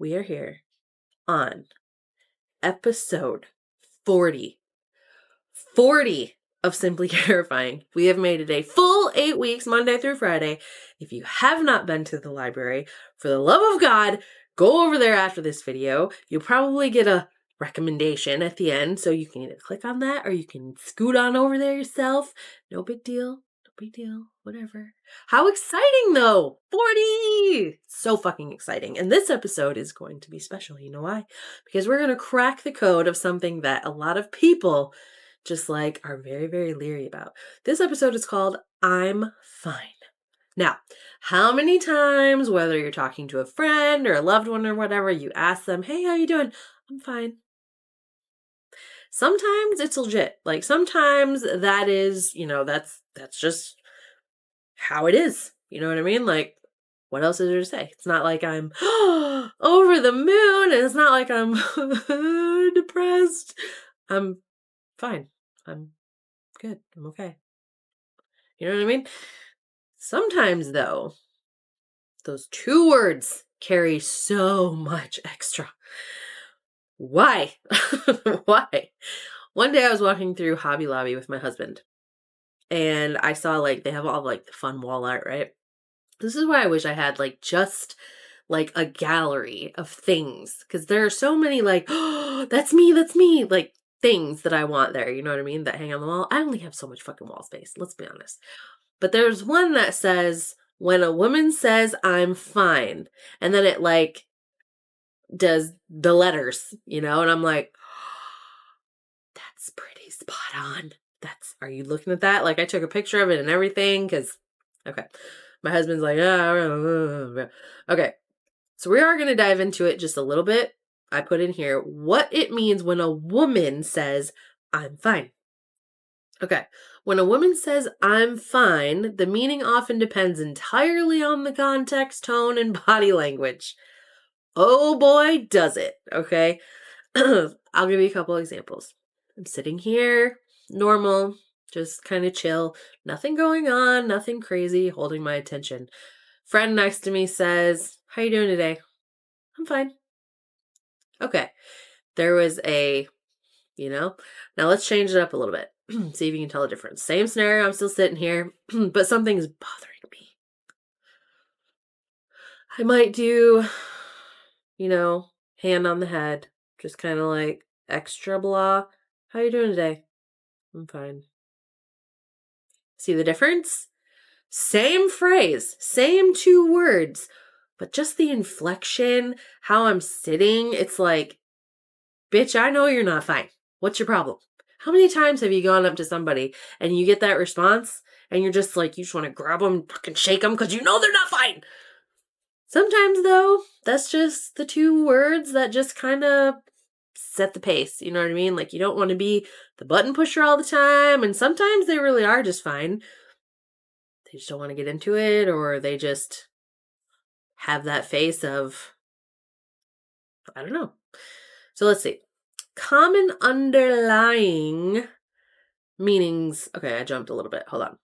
we are here on episode 40. 40 of Simply Terrifying. We have made it a full 8 weeks, Monday through Friday. If you have not been to the library, for the love of God, go over there after this video. You'll probably get a recommendation at the end, so you can either click on that or you can scoot on over there yourself. No big deal. No big deal. Whatever. How exciting though! 40! So fucking exciting. And this episode is going to be special. You know why? Because we're going to crack the code of something that a lot of people just like are very, very leery about. This episode is called I'm Fine. Now, how many times, whether you're talking to a friend or a loved one or whatever, you ask them, hey, how you doing? I'm fine. Sometimes it's legit. Like sometimes that is, that's just how it is. You know what I mean? Like, what else is there to say? It's not like I'm over the moon, and it's not like I'm depressed. I'm fine. I'm good. I'm okay. You know what I mean? Sometimes, though, those two words carry so much extra. Why? Why? One day I was walking through Hobby Lobby with my husband, and I saw they have all the fun wall art, right? This is why I wish I had just a gallery of things, because there are so many oh, that's me, things that I want there, you know what I mean, that hang on the wall. I only have so much fucking wall space, let's be honest. But there's one that says, when a woman says I'm fine, and then it does the letters, and I'm like, that's pretty spot on. Are you looking at that? I took a picture of it and everything, because, okay. My husband's like, okay. So we are going to dive into it just a little bit. I put in here what it means when a woman says, I'm fine. Okay. When a woman says, I'm fine, the meaning often depends entirely on the context, tone, and body language. Oh boy, does it. Okay. I'll give you a couple examples. I'm sitting here, normal, just kind of chill, nothing going on, nothing crazy, holding my attention. Friend next to me says, how you doing today? I'm fine. Okay. There was now let's change it up a little bit. See if you can tell the difference. Same scenario, I'm still sitting here, but something's bothering me. I might do, hand on the head, just kind of extra blah. How you doing today? I'm fine. See the difference? Same phrase, same two words, but just the inflection, how I'm sitting, it's like, bitch, I know you're not fine. What's your problem? How many times have you gone up to somebody and you get that response and you're just you just want to grab them, fucking shake them because you know they're not fine? Sometimes, though, that's just the two words that just kind of set the pace. You know what I mean? You don't want to be the button pusher all the time. And sometimes they really are just fine. They just don't want to get into it, or they just have that face of, I don't know. So let's see. Common underlying meanings. Okay, I jumped a little bit. Hold on.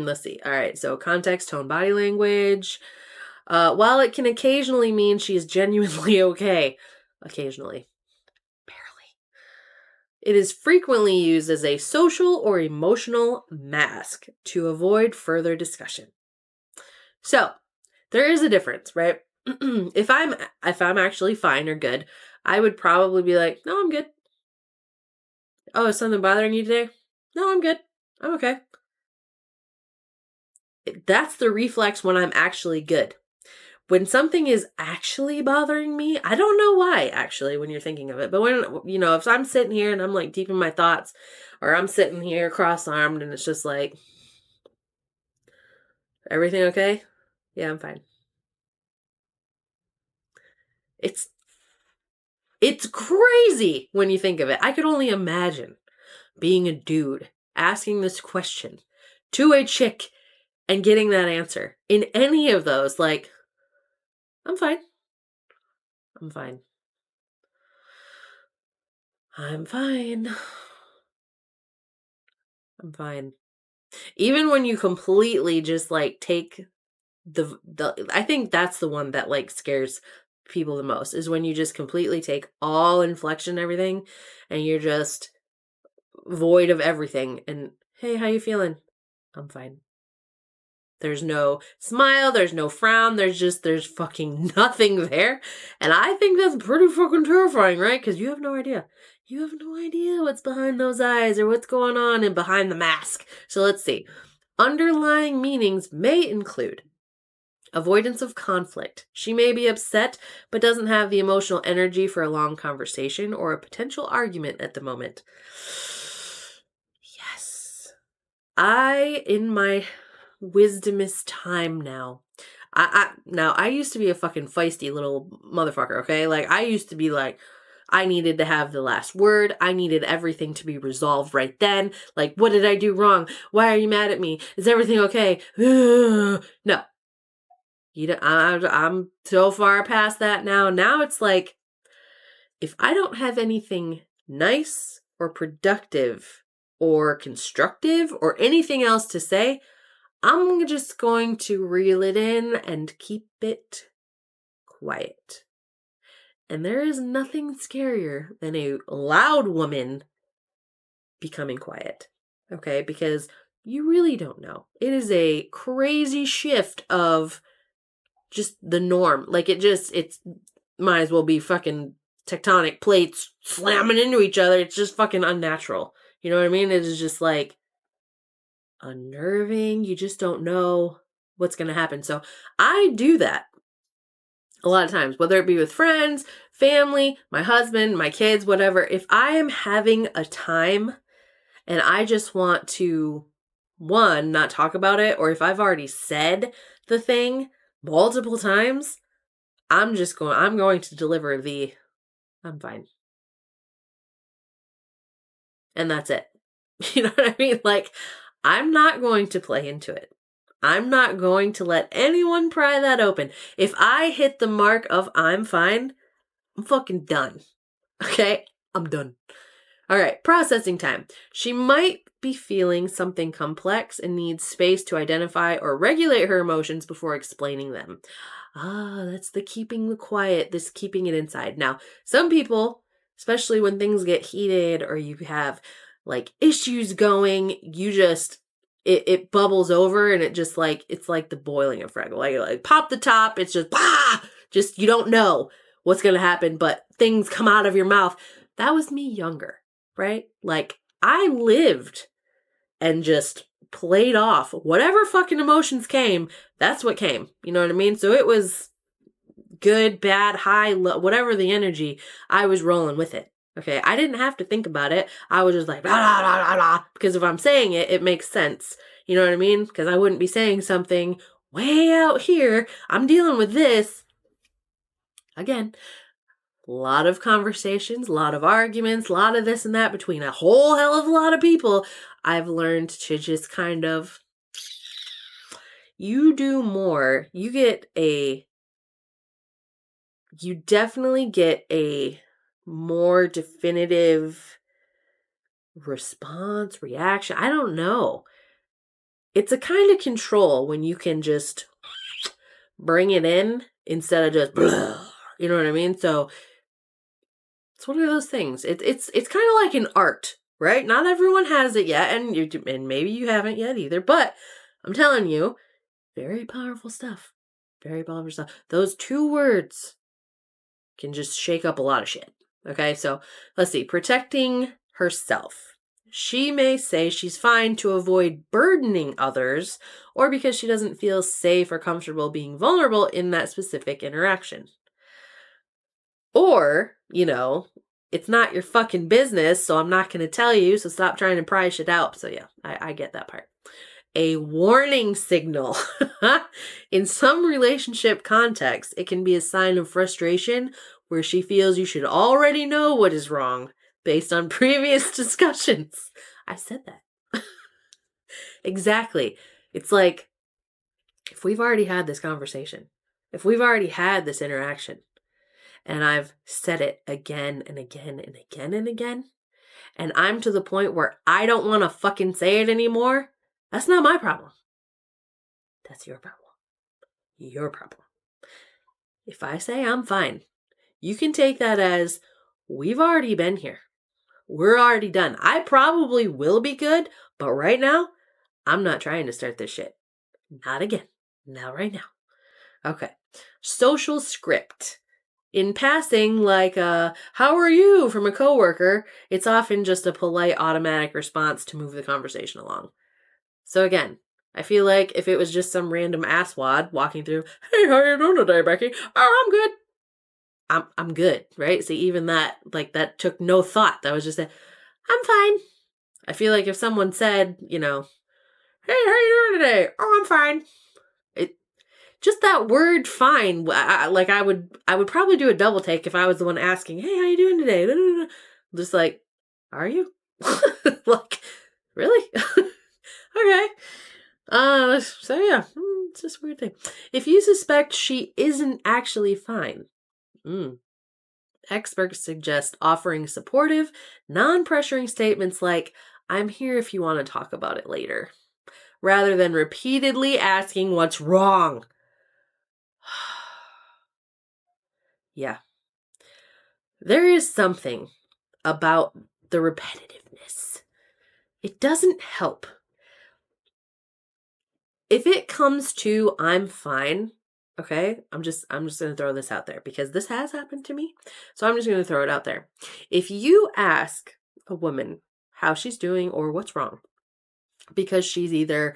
Let's see. All right. So context, tone, body language. While it can occasionally mean she is genuinely okay, occasionally, barely, it is frequently used as a social or emotional mask to avoid further discussion. So there is a difference, right? If I'm actually fine or good, I would probably be like, no, I'm good. Oh, is something bothering you today? No, I'm good. I'm okay. That's the reflex when I'm actually good. When something is actually bothering me, I don't know why, actually, when you're thinking of it. But when, if I'm sitting here and I'm deep in my thoughts, or I'm sitting here cross-armed and it's just everything okay? Yeah, I'm fine. It's crazy when you think of it. I could only imagine being a dude asking this question to a chick and getting that answer. In any of those, I'm fine. I'm fine. I'm fine. I'm fine. Even when you completely just take the I think that's the one that scares people the most is when you just completely take all inflection and everything and you're just void of everything. And hey, how you feeling? I'm fine. There's no smile, there's no frown, there's fucking nothing there. And I think that's pretty fucking terrifying, right? Because you have no idea. You have no idea what's behind those eyes or what's going on and behind the mask. So let's see. Underlying meanings may include avoidance of conflict. She may be upset, but doesn't have the emotional energy for a long conversation or a potential argument at the moment. Yes. In my wisdomous time now, I used to be a fucking feisty little motherfucker, okay? Like, I used to be like, I needed to have the last word. I needed everything to be resolved right then. Like, what did I do wrong? Why are you mad at me? Is everything okay? No. I'm so far past that now. Now it's like, if I don't have anything nice or productive or constructive or anything else to say, I'm just going to reel it in and keep it quiet. And there is nothing scarier than a loud woman becoming quiet. Okay? Because you really don't know. It is a crazy shift of just the norm. Like, it's might as well be fucking tectonic plates slamming into each other. It's just fucking unnatural. You know what I mean? It is just like unnerving. You just don't know what's going to happen. So I do that a lot of times, whether it be with friends, family, my husband, my kids, whatever. If I am having a time and I just want to, one, not talk about it, or if I've already said the thing multiple times, I'm going to deliver I'm fine. And that's it. You know what I mean? Like, I'm not going to play into it. I'm not going to let anyone pry that open. If I hit the mark of I'm fine, I'm fucking done. Okay? I'm done. All right, processing time. She might be feeling something complex and needs space to identify or regulate her emotions before explaining them. That's the keeping the quiet, this keeping it inside. Now, some people, especially when things get heated or you have like issues going, it bubbles over and it just like, it's like the boiling of Fraggle. Like pop the top, it's just you don't know what's going to happen, but things come out of your mouth. That was me younger, right? Like, I lived and just played off whatever fucking emotions came. That's what came. You know what I mean? So it was good, bad, high, low, whatever the energy, I was rolling with it. Okay. I didn't have to think about it. I was just like, blah, blah, blah, blah, blah. Because if I'm saying it, it makes sense. You know what I mean? Because I wouldn't be saying something way out here. I'm dealing with this. Again, a lot of conversations, a lot of arguments, a lot of this and that between a whole hell of a lot of people. I've learned to just kind of, you do more. You definitely get a more definitive response, reaction. I don't know. It's a kind of control when you can just bring it in instead of just, blah, you know what I mean? So it's one of those things. It's kind of like an art, right? Not everyone has it yet, and maybe you haven't yet either. But I'm telling you, very powerful stuff. Very powerful stuff. Those two words can just shake up a lot of shit. Okay, so let's see. Protecting herself. She may say she's fine to avoid burdening others, or because she doesn't feel safe or comfortable being vulnerable in that specific interaction. Or, it's not your fucking business, so I'm not going to tell you, so stop trying to pry shit out. So yeah, I get that part. A warning signal. In some relationship contexts, it can be a sign of frustration where she feels you should already know what is wrong based on previous discussions. I said that. Exactly. It's like, if we've already had this conversation, if we've already had this interaction, and I've said it again and again and again and again, and I'm to the point where I don't want to fucking say it anymore, that's not my problem. That's your problem. Your problem. If I say I'm fine, you can take that as we've already been here. We're already done. I probably will be good, but right now, I'm not trying to start this shit. Not again. Not right now. Okay. Social script. In passing, like how are you from a coworker, it's often just a polite automatic response to move the conversation along. So again, I feel like if it was just some random asswad walking through, hey, how you doing today, Becky? Oh, I'm good. I'm good, right? See, even that, like, that took no thought. That was just a, I'm fine. I feel like if someone said, hey, how you doing today? Oh, I'm fine. It just that word fine. I would probably do a double take if I was the one asking, hey, how you doing today? Just like, are you? Like, really? Okay. So yeah, it's just a weird thing. If you suspect she isn't actually fine, experts suggest offering supportive, non-pressuring statements like, I'm here if you want to talk about it later, rather than repeatedly asking what's wrong. Yeah. There is something about the repetitiveness. It doesn't help. If it comes to I'm fine, okay? I'm just going to throw this out there because this has happened to me. So I'm just going to throw it out there. If you ask a woman how she's doing or what's wrong because she's either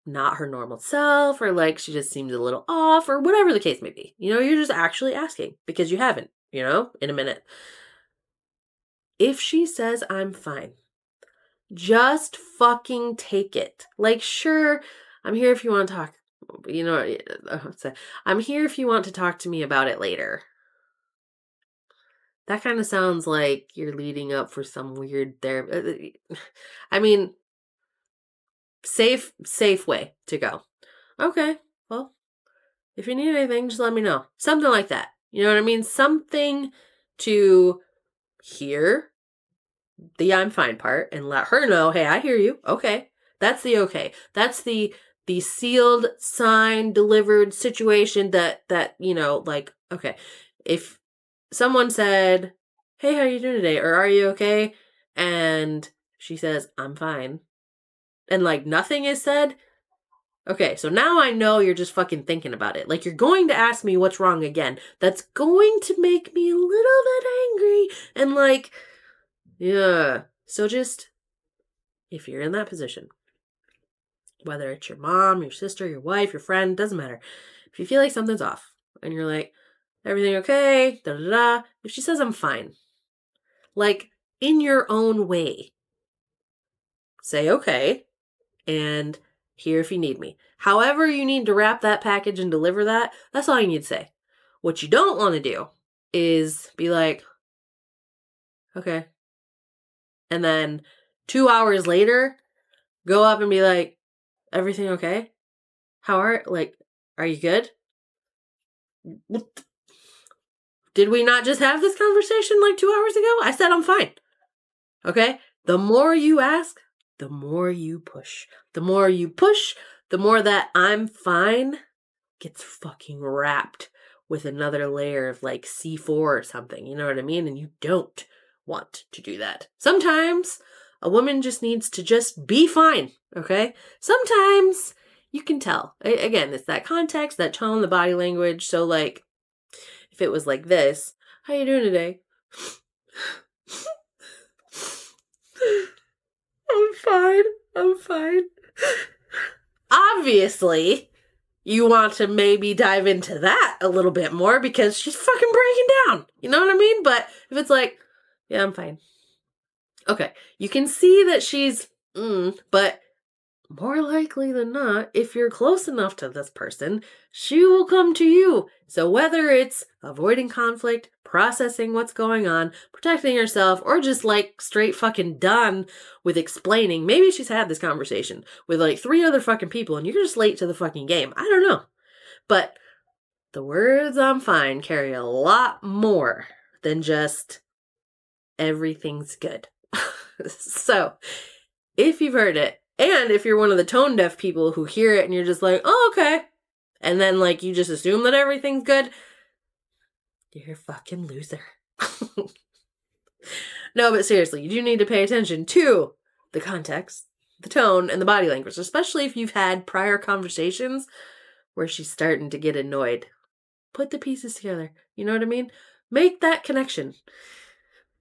not her normal self or like she just seems a little off or whatever the case may be, you're just actually asking because you haven't, in a minute. If she says I'm fine, just fucking take it. Like, sure, I'm here if you want to talk. I'm here if you want to talk to me about it later. That kind of sounds like you're leading up for some weird therapy. I mean, safe way to go. Okay, well, if you need anything, just let me know. Something like that. You know what I mean? Something to hear the I'm fine part and let her know, hey, I hear you. Okay. That's the okay. That's the sealed, signed, delivered situation that like, okay. If someone said, hey, how are you doing today? Or are you okay? And she says, I'm fine. And like nothing is said. Okay, so now I know you're just fucking thinking about it. Like, you're going to ask me what's wrong again. That's going to make me a little bit angry. And like, yeah. So just, if you're in that position, whether it's your mom, your sister, your wife, your friend, doesn't matter. If you feel like something's off and you're like, everything okay? Da da da. If she says I'm fine, like, in your own way, say okay and here if you need me. However you need to wrap that package and deliver that, that's all you need to say. What you don't want to do is be like, okay. And then 2 hours later, go up and be like, everything okay? Are you good? Did we not just have this conversation like 2 hours ago? I said I'm fine. Okay? The more you ask, the more you push. The more you push, the more that I'm fine gets fucking wrapped with another layer of like C4 or something. You know what I mean? And you don't want to do that. Sometimes a woman just needs to just be fine. Okay? Sometimes you can tell. Again, it's that context, that tone, the body language. So like, if it was like this, how you doing today? I'm fine. Obviously, you want to maybe dive into that a little bit more because she's fucking breaking down. You know what I mean? But if it's like, yeah, I'm fine. Okay, you can see that she's, but more likely than not, if you're close enough to this person, she will come to you. So whether it's avoiding conflict, processing what's going on, protecting herself, or just like straight fucking done with explaining, maybe she's had this conversation with like 3 other fucking people and you're just late to the fucking game. I don't know. But the words I'm fine carry a lot more than just everything's good. So if you've heard it, and if you're one of the tone deaf people who hear it and you're just like, oh, okay, and then like you just assume that everything's good, you're a fucking loser. No, but seriously, you do need to pay attention to the context, the tone, and the body language, especially if you've had prior conversations where she's starting to get annoyed. Put the pieces together. You know what I mean? Make that connection.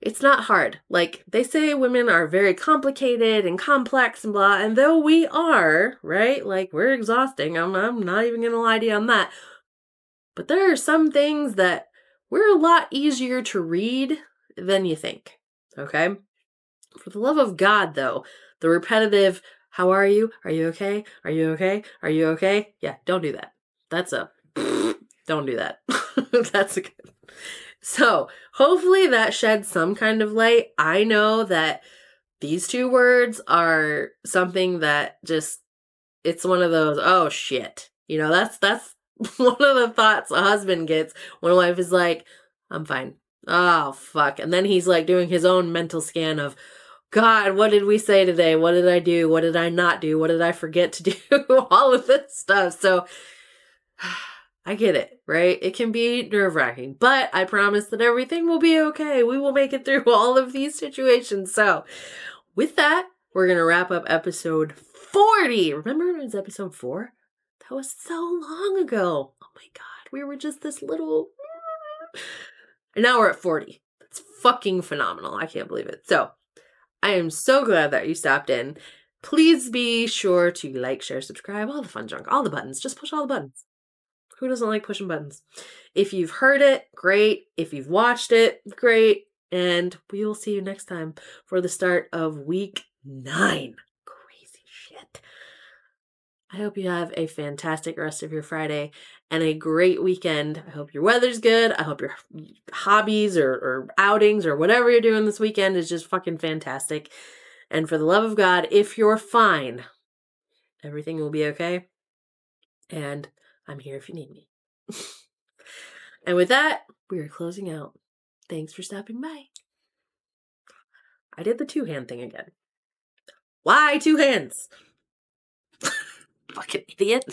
It's not hard. Like, they say women are very complicated and complex and blah, and though we are, right? Like, we're exhausting. I'm not even going to lie to you on that. But there are some things that we're a lot easier to read than you think. Okay? For the love of God, though, the repetitive, how are you? Are you okay? Are you okay? Are you okay? Yeah, don't do that. That's a, don't do that. That's a good. So hopefully that sheds some kind of light. I know that these two words are something that just, it's one of those, oh shit. You know, that's one of the thoughts a husband gets when a wife is like, I'm fine. Oh, fuck. And then he's like doing his own mental scan of, God, what did we say today? What did I do? What did I not do? What did I forget to do? All of this stuff. So I get it, right? It can be nerve-wracking, but I promise that everything will be okay. We will make it through all of these situations. So with that, we're going to wrap up episode 40. Remember it was episode 4? That was so long ago. Oh my God. We were just this little... And now we're at 40. That's fucking phenomenal. I can't believe it. So I am so glad that you stopped in. Please be sure to like, share, subscribe, all the fun junk, all the buttons. Just push all the buttons. Who doesn't like pushing buttons? If you've heard it, great. If you've watched it, great. And we will see you next time for the start of week 9. Crazy shit. I hope you have a fantastic rest of your Friday and a great weekend. I hope your weather's good. I hope your hobbies or outings or whatever you're doing this weekend is just fucking fantastic. And for the love of God, if you're fine, everything will be okay. And I'm here if you need me. And with that, we are closing out. Thanks for stopping by. I did the 2-hand thing again. Why 2 hands? Fucking idiot.